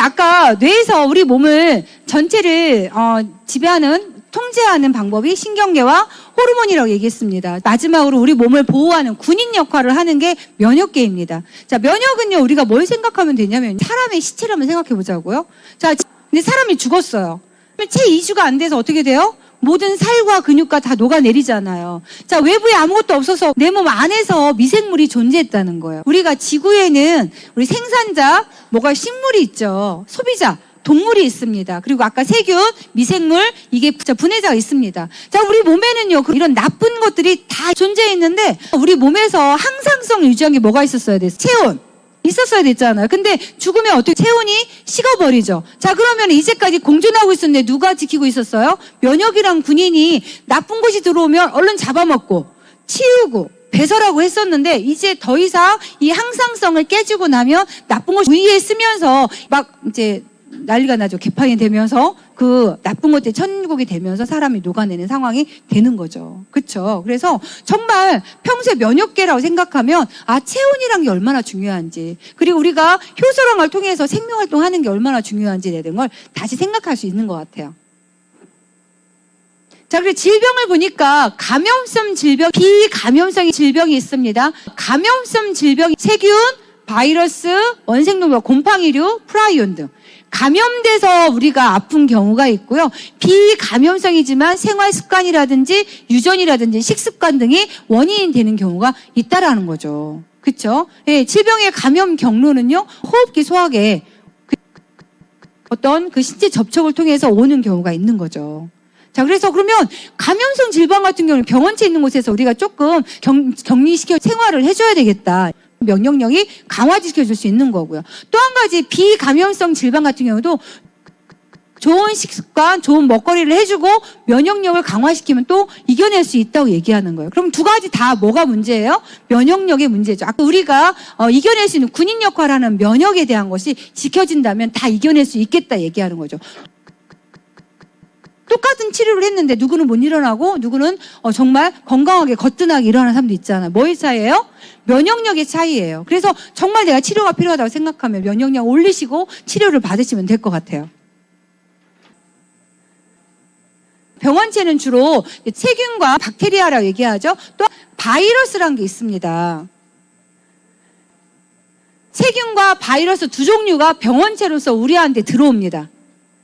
아까 뇌에서 우리 몸을 전체를 지배하는 통제하는 방법이 신경계와 호르몬이라고 얘기했습니다. 마지막으로 우리 몸을 보호하는 군인 역할을 하는 게 면역계입니다. 자, 면역은요, 우리가 뭘 생각하면 되냐면 사람의 시체를 한번 생각해 보자고요. 자, 근데 사람이 죽었어요. 채 2주가 안 돼서 어떻게 돼요? 모든 살과 근육과 다 녹아내리잖아요. 자, 외부에 아무것도 없어서 내 몸 안에서 미생물이 존재했다는 거예요. 우리가 지구에는 우리 생산자, 뭐가 식물이 있죠. 소비자, 동물이 있습니다. 그리고 아까 세균, 미생물, 이게 분해자가 있습니다. 자, 우리 몸에는요, 이런 나쁜 것들이 다 존재했는데, 우리 몸에서 항상성을 유지한 게 뭐가 있었어야 됐어요? 체온. 있었어야 됐잖아요. 근데 죽으면 어떻게 체온이 식어버리죠. 자, 그러면 이제까지 공존하고 있었는데 누가 지키고 있었어요? 면역이랑 군인이 나쁜 것이 들어오면 얼른 잡아먹고 치우고 배설하고 했었는데 이제 더 이상 이 항상성을 깨지고 나면 나쁜 것이 위에 쓰면서 막 이제 난리가 나죠. 개판이 되면서 그 나쁜 것들이 천국이 되면서 사람이 녹아내는 상황이 되는 거죠. 그렇죠? 그래서 정말 평소에 면역계라고 생각하면 체온이란 게 얼마나 중요한지, 그리고 우리가 효소랑을 통해서 생명활동하는 게 얼마나 중요한지 되는 걸 다시 생각할 수 있는 것 같아요. 자, 그리고 질병을 보니까 감염성 질병, 비감염성 질병이 있습니다. 감염성 질병, 세균, 바이러스, 원생동물, 곰팡이류, 프라이온 등 감염돼서 우리가 아픈 경우가 있고요. 비감염성이지만 생활 습관이라든지 유전이라든지 식습관 등이 원인이 되는 경우가 있다라는 거죠. 그렇죠? 예, 질병의 감염 경로는요, 호흡기 소화계 어떤 그 신체 접촉을 통해서 오는 경우가 있는 거죠. 자, 그래서 그러면 감염성 질병 같은 경우는 병원체 있는 곳에서 우리가 조금 격리시켜 생활을 해줘야 되겠다. 면역력이 강화시켜줄 수 있는 거고요. 또 한 가지 비감염성 질병 같은 경우도 좋은 식습관, 좋은 먹거리를 해주고 면역력을 강화시키면 또 이겨낼 수 있다고 얘기하는 거예요. 그럼 두 가지 다 뭐가 문제예요? 면역력의 문제죠. 아까 우리가 이겨낼 수 있는 군인 역할을 하는 면역에 대한 것이 지켜진다면 다 이겨낼 수 있겠다 얘기하는 거죠. 똑같은 치료를 했는데 누구는 못 일어나고 누구는 정말 건강하게 거뜬하게 일어나는 사람도 있잖아요. 뭐의 차이예요? 면역력의 차이예요. 그래서 정말 내가 치료가 필요하다고 생각하면 면역력 올리시고 치료를 받으시면 될 것 같아요. 병원체는 주로 세균과 박테리아라고 얘기하죠. 또 바이러스라는 게 있습니다. 세균과 바이러스 두 종류가 병원체로서 우리한테 들어옵니다.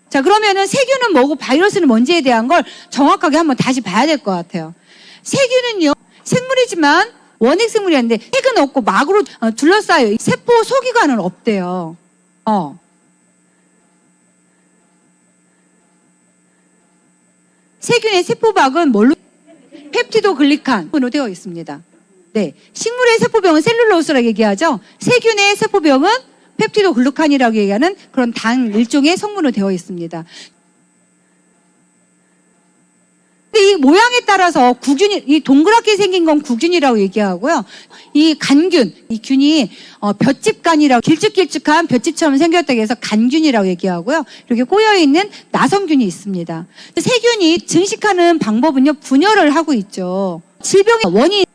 자, 그러면은 세균은 뭐고 바이러스는 뭔지에 대한 걸 정확하게 한번 다시 봐야 될 것 같아요. 세균은요, 생물이지만 원핵 생물이었는데 핵은 없고 막으로 둘러싸여 세포 소기관은 없대요. 세균의 세포박은 뭘로? 펩티도글리칸으로 되어 있습니다. 네, 식물의 세포병은 셀룰로스라고 얘기하죠. 세균의 세포병은 펩티도글루칸이라고 얘기하는 그런 당 일종의 성분으로 되어 있습니다. 근데 이 모양에 따라서 구균이, 이 동그랗게 생긴 건 구균이라고 얘기하고요. 이 간균, 이 균이 볏짚간이라고 길쭉길쭉한 볏짚처럼 생겼다고 해서 간균이라고 얘기하고요. 이렇게 꼬여있는 나성균이 있습니다. 세균이 증식하는 방법은요, 분열을 하고 있죠. 질병의 원인,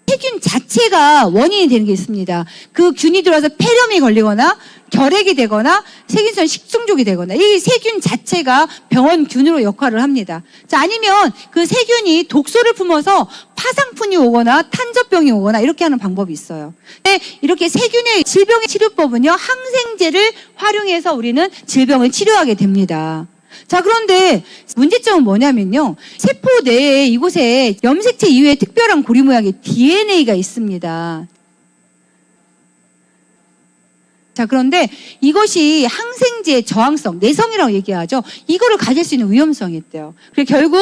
세균 자체가 원인이 되는 게 있습니다. 그 균이 들어와서 폐렴이 걸리거나 결핵이 되거나 세균성 식중독이 되거나 이 세균 자체가 병원균으로 역할을 합니다. 자, 아니면 그 세균이 독소를 품어서 파상풍이 오거나 탄저병이 오거나 이렇게 하는 방법이 있어요. 근데 이렇게 세균의 질병의 치료법은요, 항생제를 활용해서 우리는 질병을 치료하게 됩니다. 자, 그런데 문제점은 뭐냐면요, 세포 내에 이곳에 염색체 이외에 특별한 고리 모양의 DNA가 있습니다. 자, 그런데 이것이 항생제의 저항성, 내성이라고 얘기하죠. 이거를 가질 수 있는 위험성이 있대요. 그래서 결국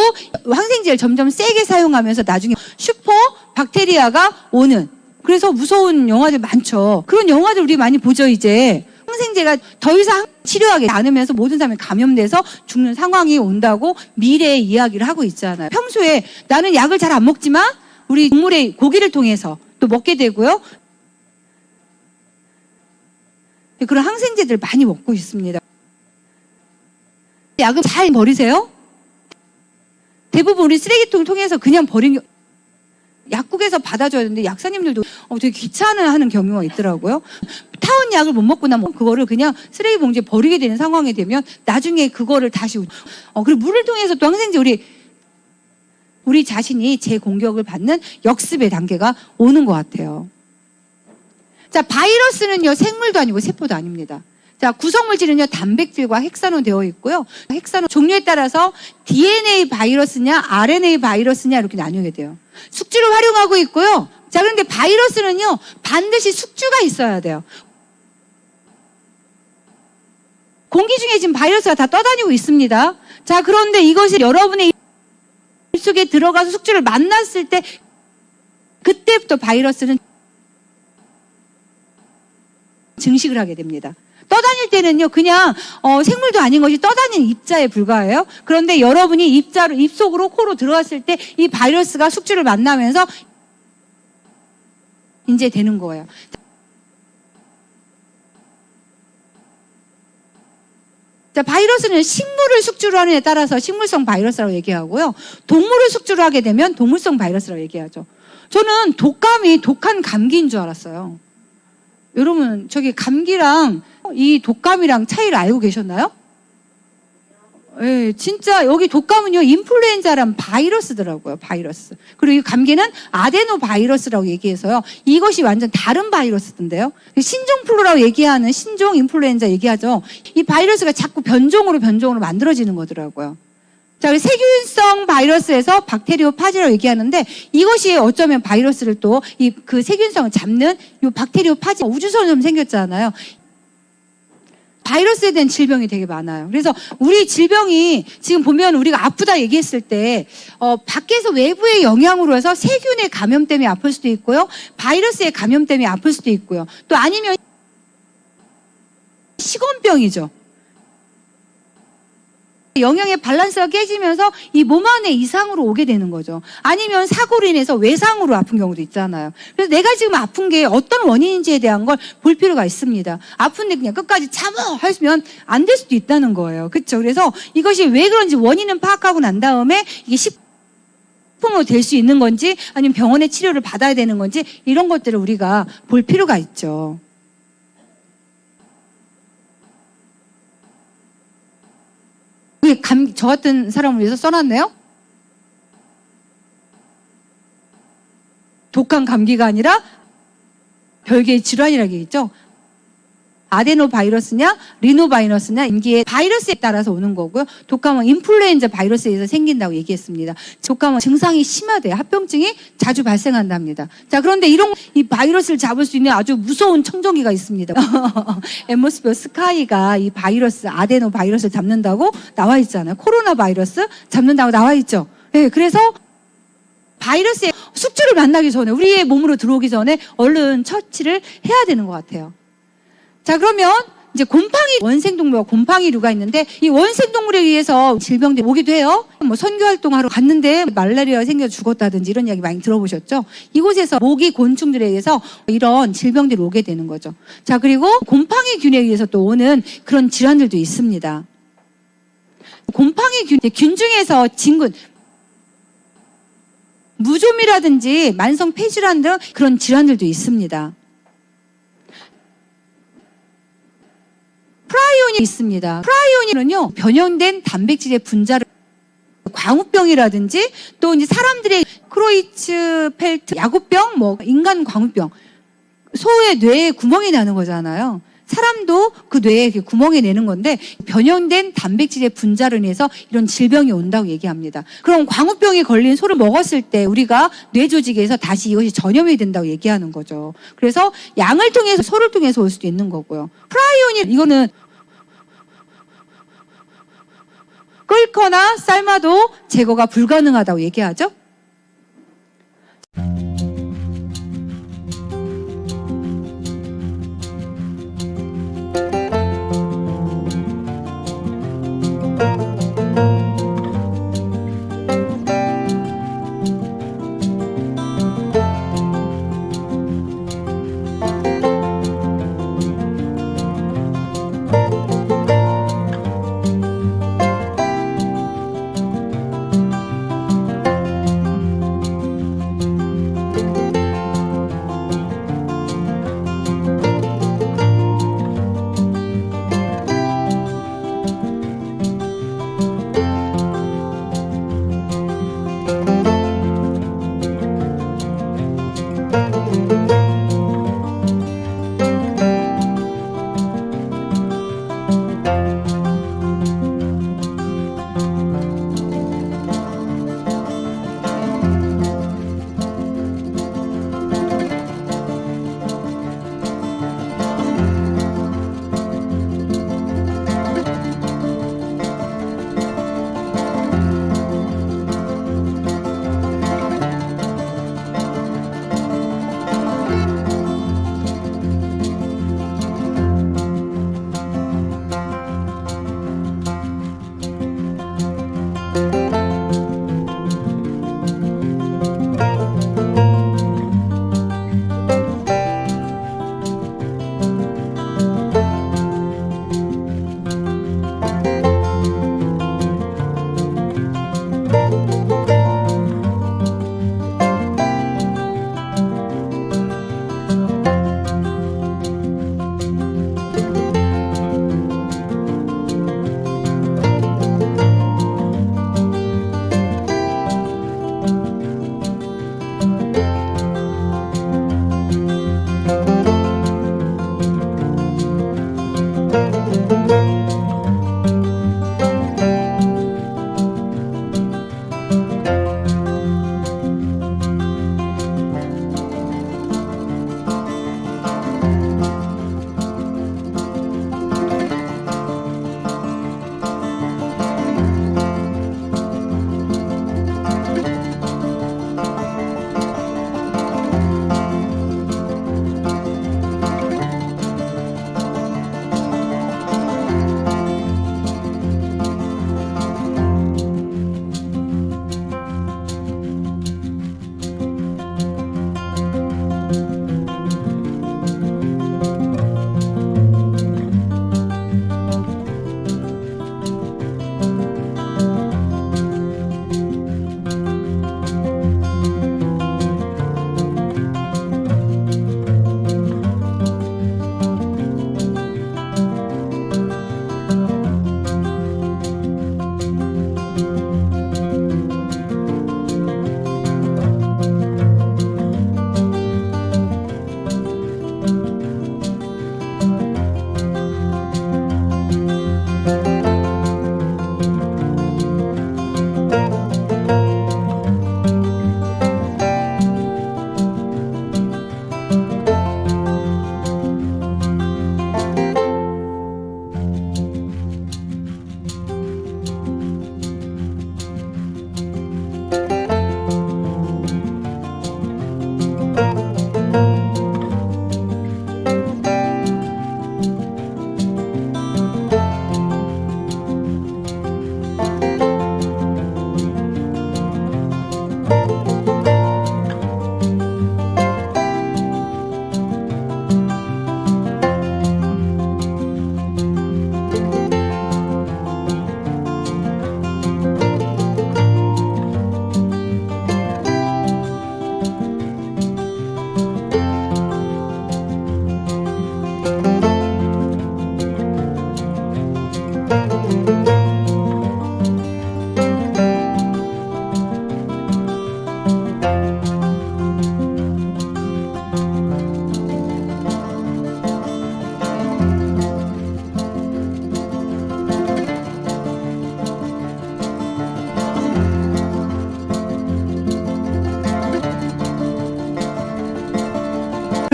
항생제를 점점 세게 사용하면서 나중에 슈퍼 박테리아가 오는, 그래서 무서운 영화들 많죠. 그런 영화들 우리 많이 보죠, 이제. 항생제가 더 이상 치료하지 않으면서 모든 사람이 감염돼서 죽는 상황이 온다고 미래의 이야기를 하고 있잖아요. 평소에 나는 약을 잘 안 먹지만 우리 동물의 고기를 통해서 또 먹게 되고요. 그런 항생제들 많이 먹고 있습니다. 약을 잘 버리세요? 대부분 우리 쓰레기통 통해서 그냥 버린 약국에서 받아줘야 되는데 약사님들도 되게 귀찮아하는 경우가 있더라고요. 타온 약을 못 먹고 나면 그거를 그냥 쓰레기 봉지에 버리게 되는 상황이 되면 나중에 그거를 다시 그리고 물을 통해서 또 항생제 우리 자신이 재공격을 받는 역습의 단계가 오는 것 같아요. 자, 바이러스는요, 생물도 아니고 세포도 아닙니다. 자, 구성물질은요, 단백질과 헥사로 되어 있고요. 헥사로 종류에 따라서 DNA 바이러스냐, RNA 바이러스냐, 이렇게 나뉘게 돼요. 숙주를 활용하고 있고요. 자, 그런데 바이러스는요, 반드시 숙주가 있어야 돼요. 공기 중에 지금 바이러스가 다 떠다니고 있습니다. 자, 그런데 이것이 여러분의 속에 들어가서 숙주를 만났을 때, 그때부터 바이러스는 증식을 하게 됩니다. 떠다닐 때는요, 그냥 생물도 아닌 것이 떠다니는 입자에 불과해요. 그런데 여러분이 입속으로 코로 들어갔을 때 이 바이러스가 숙주를 만나면서 이제 되는 거예요. 자, 바이러스는 식물을 숙주로 하는 데 따라서 식물성 바이러스라고 얘기하고요. 동물을 숙주로 하게 되면 동물성 바이러스라고 얘기하죠. 저는 독감이 독한 감기인 줄 알았어요. 여러분, 저기 감기랑 이 독감이랑 차이를 알고 계셨나요? 예, 진짜 여기 독감은요, 인플루엔자란 바이러스더라고요, 바이러스. 그리고 이 감기는 아데노 바이러스라고 얘기해서요, 이것이 완전 다른 바이러스던데요. 신종플루라고 얘기하는 신종 인플루엔자 얘기하죠. 이 바이러스가 자꾸 변종으로 만들어지는 거더라고요. 자, 세균성 바이러스에서 박테리오 파지라고 얘기하는데, 이것이 어쩌면 바이러스를 또 그 세균성을 잡는 이 박테리오 파지, 우주선처럼 생겼잖아요. 바이러스에 대한 질병이 되게 많아요. 그래서 우리 질병이 지금 보면 우리가 아프다 얘기했을 때 밖에서 외부의 영향으로 해서 세균의 감염 때문에 아플 수도 있고요. 바이러스의 감염 때문에 아플 수도 있고요. 또 아니면 식원병이죠. 영양의 밸런스가 깨지면서 이 몸 안에 이상으로 오게 되는 거죠. 아니면 사고로 인해서 외상으로 아픈 경우도 있잖아요. 그래서 내가 지금 아픈 게 어떤 원인인지에 대한 걸 볼 필요가 있습니다. 아픈데 그냥 끝까지 참아 하시면 안 될 수도 있다는 거예요. 그렇죠? 그래서 이것이 왜 그런지 원인은 파악하고 난 다음에 이게 식품으로 될 수 있는 건지 아니면 병원의 치료를 받아야 되는 건지 이런 것들을 우리가 볼 필요가 있죠. 저 같은 사람을 위해서 써놨네요. 독한 감기가 아니라 별개의 질환이라고 얘기했죠. 아데노 바이러스냐, 리노 바이러스냐, 임기의 바이러스에 따라서 오는 거고요. 독감은 인플루엔자 바이러스에 의해서 생긴다고 얘기했습니다. 독감은 증상이 심하대요. 합병증이 자주 발생한답니다. 자, 그런데 이 바이러스를 잡을 수 있는 아주 무서운 청정기가 있습니다. 앰모스피어 스카이가 이 바이러스, 아데노 바이러스를 잡는다고 나와 있잖아요. 코로나 바이러스 잡는다고 나와 있죠. 네, 그래서 바이러스의 숙주를 만나기 전에, 우리의 몸으로 들어오기 전에 얼른 처치를 해야 되는 것 같아요. 자, 그러면 이제 곰팡이 원생동물과 곰팡이류가 있는데, 이 원생동물에 의해서 질병들이 오기도 해요. 뭐 선교활동하러 갔는데 말라리아가 생겨 죽었다든지 이런 이야기 많이 들어보셨죠? 이곳에서 모기 곤충들에 의해서 이런 질병들이 오게 되는 거죠. 자, 그리고 곰팡이균에 의해서 또 오는 그런 질환들도 있습니다. 균 중에서 진균, 무좀이라든지 만성 폐질환 등 그런 질환들도 있습니다. 프라이온이 있습니다. 프라이온은요, 변형된 단백질의 분자를 광우병이라든지 또 이제 사람들의 크로이츠펠트 야구병, 뭐 인간 광우병, 소의 뇌에 구멍이 나는 거잖아요. 사람도 그 뇌에 구멍이 내는 건데 변형된 단백질의 분자로 인해서 이런 질병이 온다고 얘기합니다. 그럼 광우병이 걸린 소를 먹었을 때 우리가 뇌 조직에서 다시 이것이 전염이 된다고 얘기하는 거죠. 그래서 양을 통해서, 소를 통해서 올 수도 있는 거고요. 프라이온이 이거는 끓거나 삶아도 제거가 불가능하다고 얘기하죠.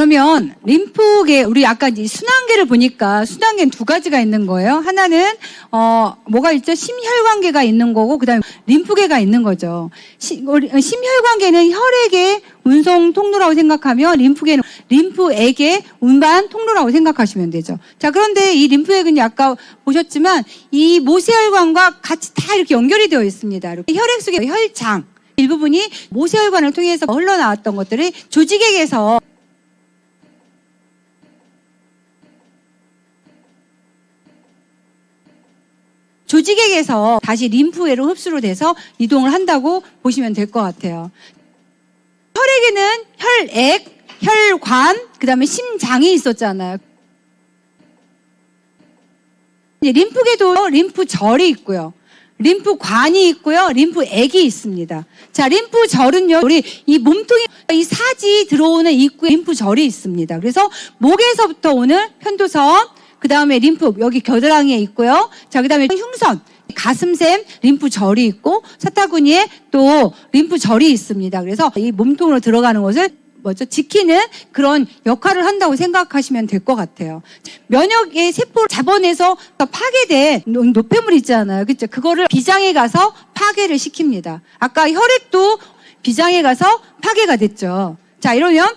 그러면 림프계, 우리 아까 이 순환계를 보니까 순환계는 두 가지가 있는 거예요. 하나는 뭐가 있죠? 심혈관계가 있는 거고, 그다음에 림프계가 있는 거죠. 심혈관계는 혈액의 운송 통로라고 생각하면 림프계는 림프액의 운반 통로라고 생각하시면 되죠. 자, 그런데 이 림프액은 아까 보셨지만 이 모세혈관과 같이 다 이렇게 연결이 되어 있습니다. 이렇게 혈액 속에 혈장 일부분이 모세혈관을 통해서 흘러나왔던 것들이 조직액에서 다시 림프계로 흡수로 돼서 이동을 한다고 보시면 될 것 같아요. 혈액에는 혈액, 혈관, 그 다음에 심장이 있었잖아요. 림프계도 림프절이 있고요. 림프관이 있고요. 림프액이 있습니다. 자, 림프절은요, 우리 이 몸통에 이 사지 들어오는 입구에 림프절이 있습니다. 그래서 목에서부터 오는 편도선, 그 다음에 림프, 여기 겨드랑이에 있고요. 자, 그 다음에 흉선, 가슴샘 림프절이 있고, 사타구니에 또 림프절이 있습니다. 그래서 이 몸통으로 들어가는 것을 지키는 그런 역할을 한다고 생각하시면 될 것 같아요. 면역의 세포를 잡아내서 파괴된 노폐물 있잖아요. 그렇죠? 그거를 비장에 가서 파괴를 시킵니다. 아까 혈액도 비장에 가서 파괴가 됐죠. 자, 이러면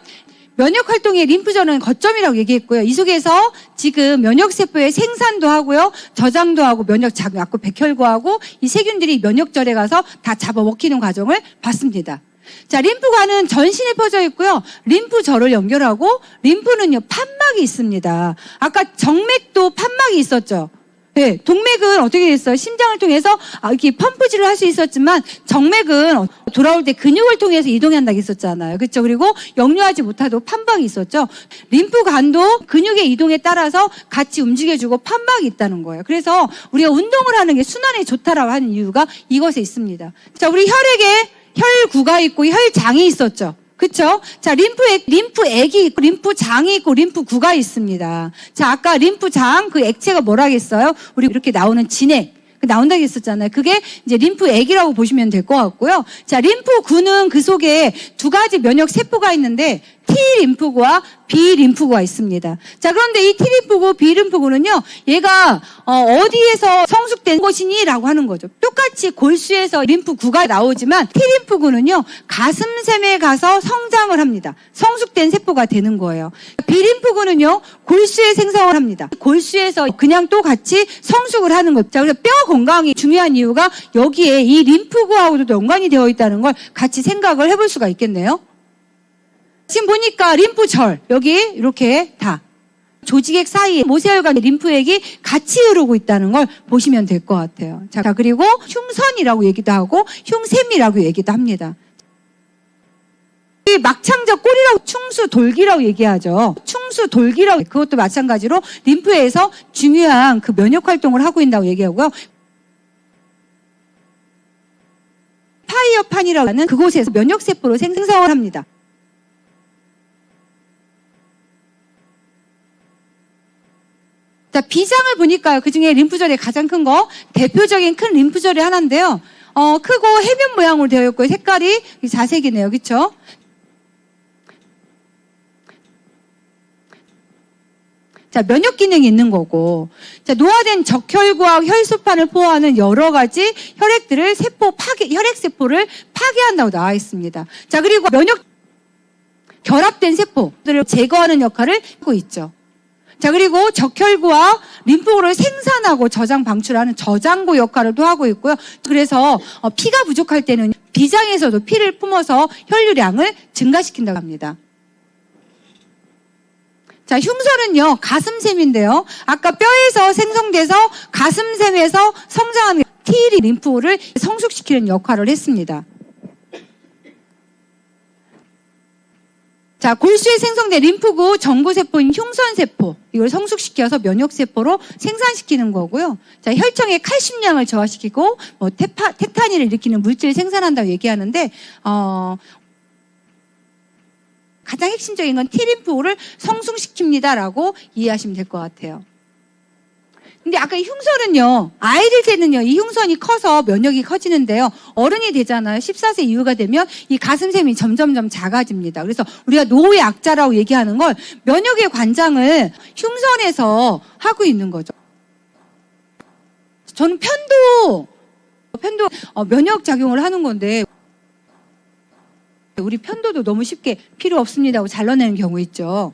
면역 활동의 림프절은 거점이라고 얘기했고요. 이 속에서 지금 면역세포의 생산도 하고요. 저장도 하고 면역 자꾸 백혈구하고 이 세균들이 면역절에 가서 다 잡아먹히는 과정을 봤습니다. 자, 림프관은 전신에 퍼져 있고요. 림프절을 연결하고 림프는요, 판막이 있습니다. 아까 정맥도 판막이 있었죠. 네, 동맥은 어떻게 됐어요? 심장을 통해서 이렇게 펌프질을 할 수 있었지만 정맥은 돌아올 때 근육을 통해서 이동한다고 했었잖아요. 그렇죠? 그리고 역류하지 못하도 판막이 있었죠. 림프관도 근육의 이동에 따라서 같이 움직여주고 판막이 있다는 거예요. 그래서 우리가 운동을 하는 게 순환에 좋다라고 하는 이유가 이것에 있습니다. 자, 우리 혈액에 혈구가 있고 혈장이 있었죠. 그쵸? 자, 림프액이 있고, 림프장이 있고, 림프구가 있습니다. 자, 아까 림프장, 그 액체가 뭐라겠어요? 우리 이렇게 나오는 진액. 나온다고 했었잖아요. 그게 이제 림프액이라고 보시면 될 것 같고요. 자, 림프구는 그 속에 두 가지 면역 세포가 있는데, T림프구와 B림프구가 있습니다. 자, 그런데 이 T림프구, B림프구는요, 얘가 어디에서 성숙된 것이니라고 하는 거죠. 똑같이 골수에서 림프구가 나오지만 T림프구는요, 가슴샘에 가서 성장을 합니다. 성숙된 세포가 되는 거예요. B림프구는요, 골수에 생성을 합니다. 골수에서 그냥 또 같이 성숙을 하는 거죠. 자, 그래서 뼈 건강이 중요한 이유가 여기에 이 림프구하고도 연관이 되어 있다는 걸 같이 생각을 해볼 수가 있겠네요. 지금 보니까 림프절, 여기 이렇게 다 조직액 사이에 모세혈관 림프액이 같이 흐르고 있다는 걸 보시면 될 것 같아요. 자, 그리고 흉선이라고 얘기도 하고 흉샘이라고 얘기도 합니다. 막창적 꼬리라고 충수돌기라고 얘기하죠. 충수돌기라고, 그것도 마찬가지로 림프에서 중요한 그 면역 활동을 하고 있다고 얘기하고요. 파이어판이라고 하는 그곳에서 면역세포로 생성을 합니다. 자, 비장을 보니까요. 그 중에 림프절이 가장 큰 거, 대표적인 큰 림프절이 하나인데요. 크고 해변 모양으로 되어 있고요. 색깔이 자색이네요. 그쵸? 자, 면역 기능이 있는 거고. 자, 노화된 적혈구와 혈소판을 포함하는 여러 가지 혈액들을 혈액세포를 파괴한다고 나와 있습니다. 자, 그리고 결합된 세포들을 제거하는 역할을 하고 있죠. 자, 그리고 적혈구와 림프구를 생산하고 저장 방출하는 저장고 역할을 또 하고 있고요. 그래서 피가 부족할 때는 비장에서도 피를 품어서 혈류량을 증가시킨다고 합니다. 자, 흉선은요, 가슴샘인데요. 아까 뼈에서 생성돼서 가슴샘에서 성장하는 T 림프를 성숙시키는 역할을 했습니다. 자, 골수에 생성된 림프구 정보세포인 흉선세포, 이걸 성숙시켜서 면역세포로 생산시키는 거고요. 자, 혈청의 칼슘량을 저하시키고, 테타닌을 일으키는 물질을 생산한다고 얘기하는데, 가장 핵심적인 건 T림프구를 성숙시킵니다라고 이해하시면 될 것 같아요. 근데 아까 이 흉선은요, 아이들 때는요, 이 흉선이 커서 면역이 커지는데요, 어른이 되잖아요. 14세 이후가 되면 이 가슴샘이 점점점 작아집니다. 그래서 우리가 노후의 악자라고 얘기하는 걸 면역의 관장을 흉선에서 하고 있는 거죠. 저는 편도 면역 작용을 하는 건데, 우리 편도도 너무 쉽게 필요 없습니다 하고 잘라내는 경우 있죠.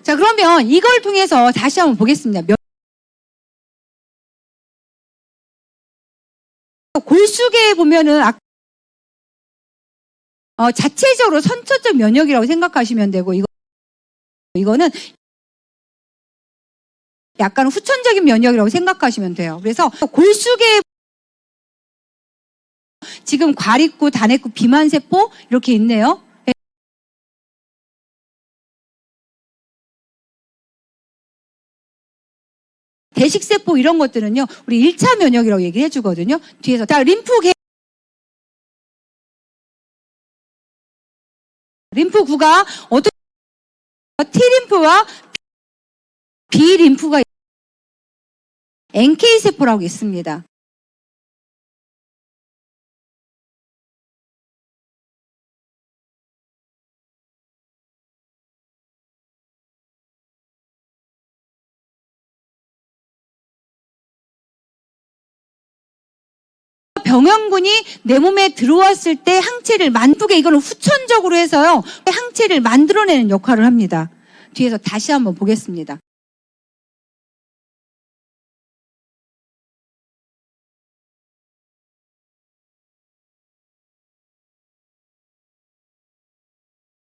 자, 그러면 이걸 통해서 다시 한번 보겠습니다. 골수계에 보면은 자체적으로 선천적 면역이라고 생각하시면 되고, 이거는 약간 후천적인 면역이라고 생각하시면 돼요. 그래서 골수계 지금 과립구, 단핵구, 비만세포 이렇게 있네요. 대식세포 이런 것들은요, 우리 1차 면역이라고 얘기해 주거든요. 뒤에서. 자, 림프구가 어떤 T림프와 B림프가 NK세포라고 있습니다. 병원군이 내 몸에 들어왔을 때 항체를 만두게, 이거는 후천적으로 해서요, 항체를 만들어내는 역할을 합니다. 뒤에서 다시 한번 보겠습니다.